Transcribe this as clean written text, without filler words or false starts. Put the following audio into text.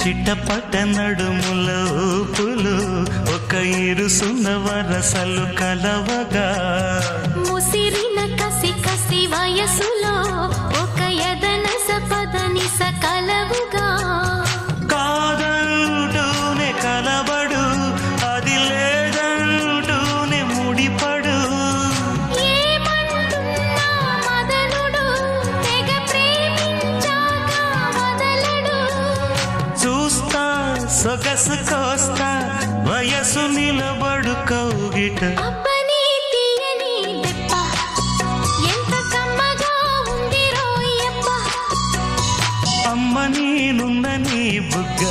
చిట్టపట నడుముల ఊపులు ఒక ఇరుసున్న వరసలు కలవగా ముసిరిన కసి కసి వయసులో ఒక యదన సపదని సకలవుగా కాదంటూనే కలబడు అది లేదంటూనే ముడిపడు ఏమంటున్నా మదనుడు తెగ ప్రేమించాక వదలడు చూస్తా సొగసు కోస్తా వయసు నిలబడు కౌగిట అబ్బని తీయని దెబ్బ ఎంత కమ్మగా ఉంది రోయప్ప అమ్మ నేనున్న నీ బుగ్గ